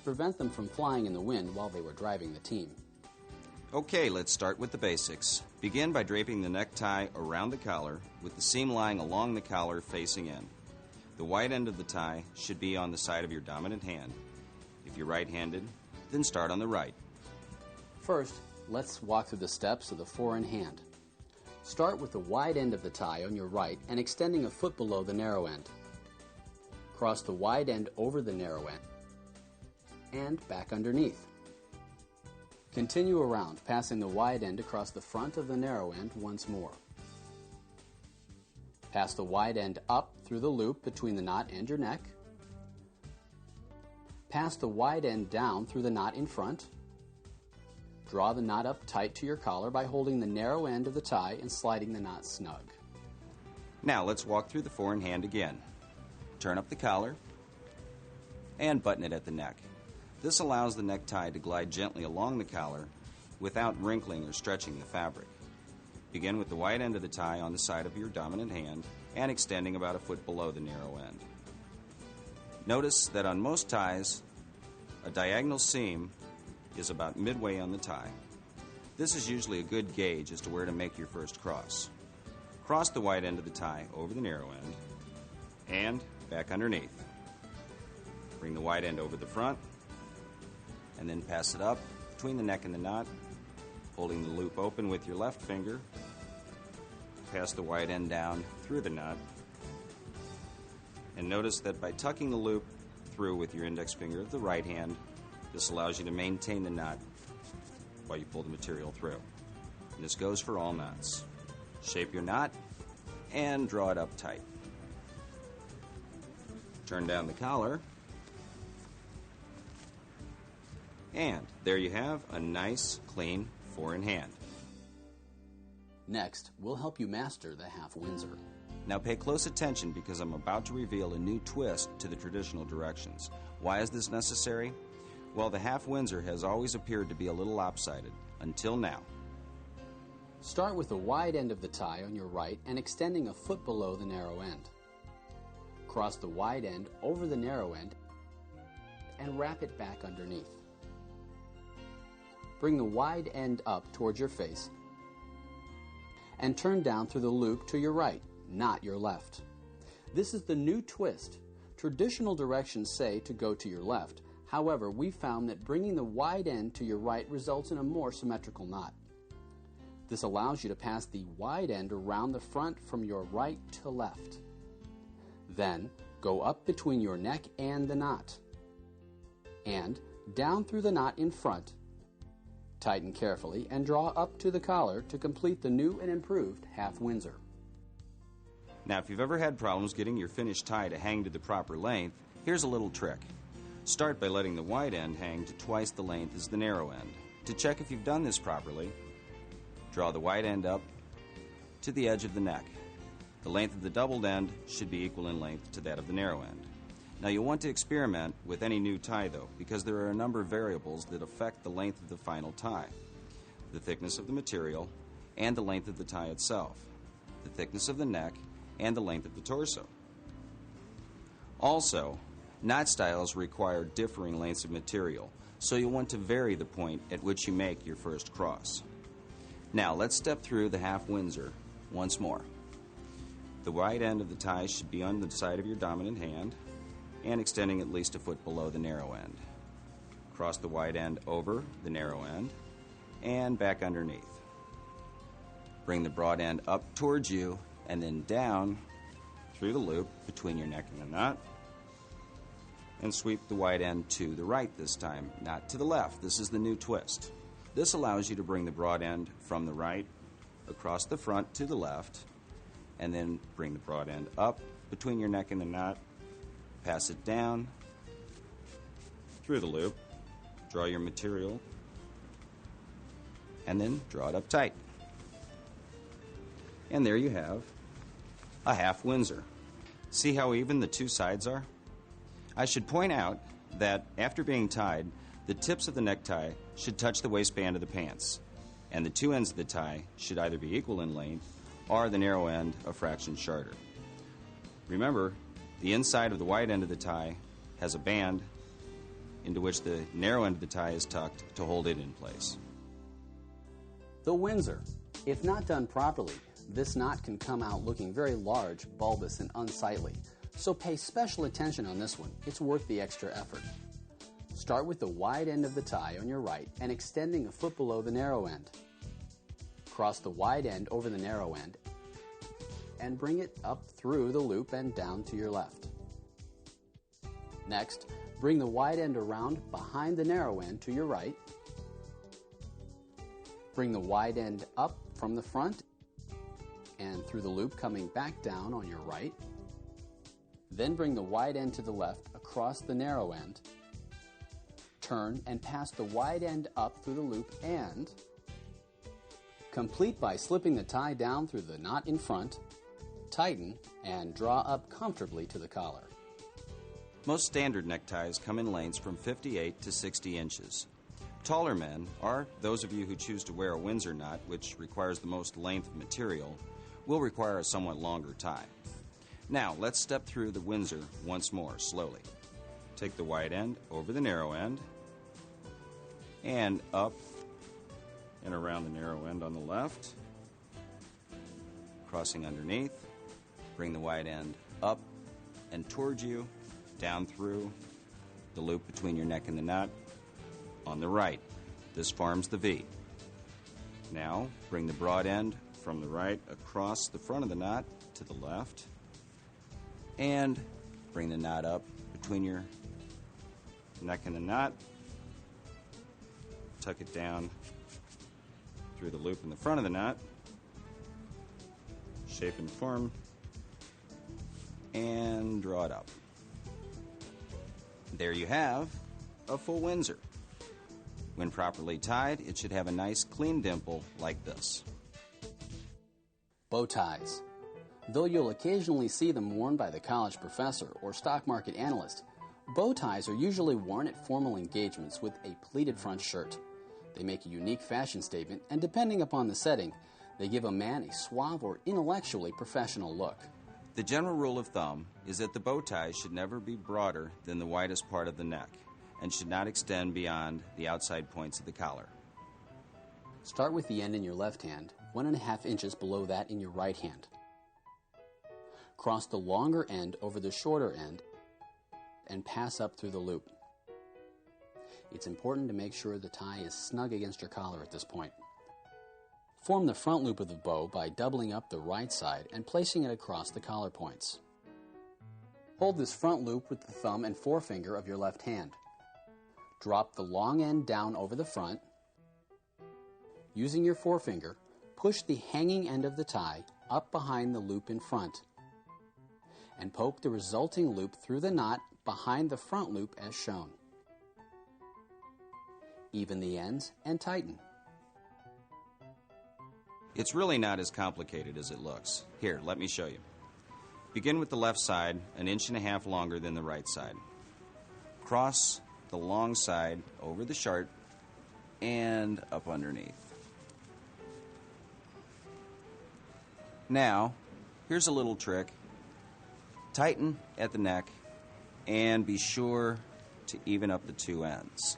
prevent them from flying in the wind while they were driving the team. Okay, let's start with the basics. Begin by draping the necktie around the collar with the seam lying along the collar facing in. The wide end of the tie should be on the side of your dominant hand. If you're right-handed, then start on the right. First, let's walk through the steps of the four-in-hand. Start with the wide end of the tie on your right and extending a foot below the narrow end. Cross the wide end over the narrow end and back underneath. Continue around, passing the wide end across the front of the narrow end once more. Pass the wide end up through the loop between the knot and your neck. Pass the wide end down through the knot in front. Draw the knot up tight to your collar by holding the narrow end of the tie and sliding the knot snug. Now let's walk through the four-in-hand again. Turn up the collar and button it at the neck. This allows the necktie to glide gently along the collar without wrinkling or stretching the fabric. Begin with the wide end of the tie on the side of your dominant hand and extending about a foot below the narrow end. Notice that on most ties, a diagonal seam is about midway on the tie. This is usually a good gauge as to where to make your first cross. Cross the wide end of the tie over the narrow end and back underneath. Bring the wide end over the front and then pass it up between the neck and the knot, holding the loop open with your left finger. Pass the wide end down through the knot. And notice that by tucking the loop through with your index finger of the right hand, this allows you to maintain the knot while you pull the material through. And this goes for all knots. Shape your knot and draw it up tight. Turn down the collar. And there you have a nice, clean four-in-hand. Next, we'll help you master the half Windsor. Now pay close attention because I'm about to reveal a new twist to the traditional directions. Why is this necessary? Well, the half Windsor has always appeared to be a little lopsided, until now. Start with the wide end of the tie on your right and extending a foot below the narrow end. Cross the wide end over the narrow end and wrap it back underneath. Bring the wide end up towards your face and turn down through the loop to your right, not your left. This is the new twist. Traditional directions say to go to your left. However, we found that bringing the wide end to your right results in a more symmetrical knot. This allows you to pass the wide end around the front from your right to left. Then, go up between your neck and the knot, and down through the knot in front. Tighten carefully and draw up to the collar to complete the new and improved half Windsor. Now, if you've ever had problems getting your finished tie to hang to the proper length, here's a little trick. Start by letting the wide end hang to twice the length as the narrow end. To check if you've done this properly, draw the wide end up to the edge of the neck. The length of the doubled end should be equal in length to that of the narrow end. Now, you'll want to experiment with any new tie, though, because there are a number of variables that affect the length of the final tie. The thickness of the material and the length of the tie itself, the thickness of the neck, and the length of the torso. Also, knot styles require differing lengths of material, so you'll want to vary the point at which you make your first cross. Now, let's step through the half Windsor once more. The wide end of the tie should be on the side of your dominant hand and extending at least a foot below the narrow end. Cross the wide end over the narrow end and back underneath. Bring the broad end up towards you and then down through the loop between your neck and the knot, and sweep the wide end to the right this time, not to the left. This is the new twist. This allows you to bring the broad end from the right across the front to the left, and then bring the broad end up between your neck and the knot, pass it down through the loop, draw your material, and then draw it up tight. And there you have a half Windsor. See how even the two sides are? I should point out that after being tied, the tips of the necktie should touch the waistband of the pants, and the two ends of the tie should either be equal in length or the narrow end a fraction shorter. Remember, the inside of the wide end of the tie has a band into which the narrow end of the tie is tucked to hold it in place. The Windsor. If not done properly, this knot can come out looking very large, bulbous, and unsightly. So pay special attention on this one. It's worth the extra effort. Start with the wide end of the tie on your right and extending a foot below the narrow end. Cross the wide end over the narrow end and bring it up through the loop and down to your left. Next, bring the wide end around behind the narrow end to your right. Bring the wide end up from the front and through the loop coming back down on your right. Then bring the wide end to the left across the narrow end. Turn and pass the wide end up through the loop and complete by slipping the tie down through the knot in front, tighten, and draw up comfortably to the collar. Most standard neckties come in lengths from 58 to 60 inches. Taller men, or those of you who choose to wear a Windsor knot, which requires the most length of material, will require a somewhat longer tie. Now, let's step through the Windsor once more, slowly. Take the wide end over the narrow end, and up and around the narrow end on the left, crossing underneath. Bring the wide end up and towards you, down through the loop between your neck and the knot on the right. This forms the V. Now, bring the broad end from the right across the front of the knot to the left, and bring the knot up between your neck and the knot. Tuck it down through the loop in the front of the knot, shape and form, and draw it up. There you have a full Windsor. When properly tied, it should have a nice clean dimple like this. Bow ties. Though you'll occasionally see them worn by the college professor or stock market analyst, bow ties are usually worn at formal engagements with a pleated front shirt. They make a unique fashion statement, and depending upon the setting, they give a man a suave or intellectually professional look. The general rule of thumb is that the bow tie should never be broader than the widest part of the neck and should not extend beyond the outside points of the collar. Start with the end in your left hand, 1.5 inches below that in your right hand. Cross the longer end over the shorter end and pass up through the loop. It's important to make sure the tie is snug against your collar at this point. Form the front loop of the bow by doubling up the right side and placing it across the collar points. Hold this front loop with the thumb and forefinger of your left hand. Drop the long end down over the front. Using your forefinger, push the hanging end of the tie up behind the loop in front and poke the resulting loop through the knot behind the front loop as shown. Even the ends and tighten. It's really not as complicated as it looks. Here, let me show you. Begin with the left side, 1.5 inches longer than the right side. Cross the long side over the shirt and up underneath. Now, here's a little trick. Tighten at the neck and be sure to even up the two ends.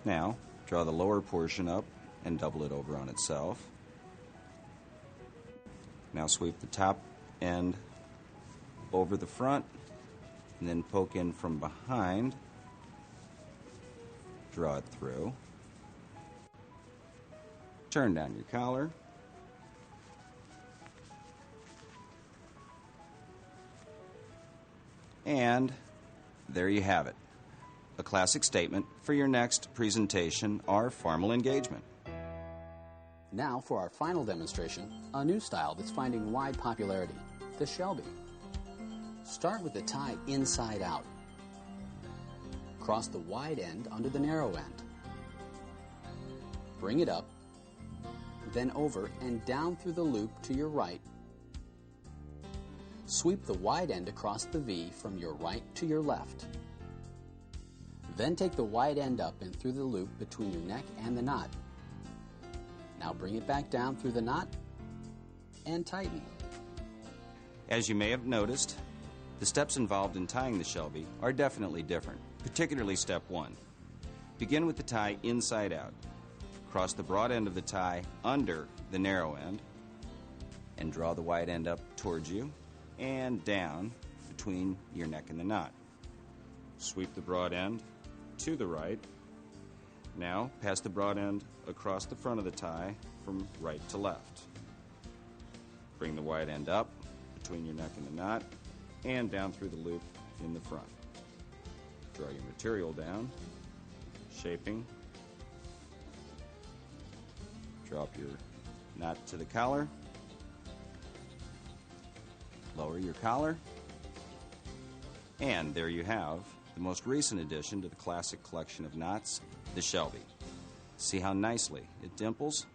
Now, draw the lower portion up and double it over on itself. Now sweep the top end over the front and then poke in from behind. Draw it through. Turn down your collar. And there you have it. A classic statement for your next presentation or formal engagement. Now for our final demonstration, a new style that's finding wide popularity, the Shelby. Start with the tie inside out. Cross the wide end under the narrow end. Bring it up, then over and down through the loop to your right. Sweep the wide end across the V from your right to your left. Then take the wide end up and through the loop between your neck and the knot. Now bring it back down through the knot and tighten. As you may have noticed, the The steps involved in tying the Shelby are definitely different, particularly step 1. Begin with the tie inside out. Cross the broad end of the tie under the narrow end and draw the wide end up towards you and down between your neck and the knot. Sweep the broad end to the right. Now pass the broad end across the front of the tie from right to left. Bring the wide end up between your neck and the knot and down through the loop in the front. Draw your material down, shaping. Drop your knot to the collar. Lower your collar. And there you have the most recent addition to the classic collection of knots, the Shelby. See how nicely it dimples?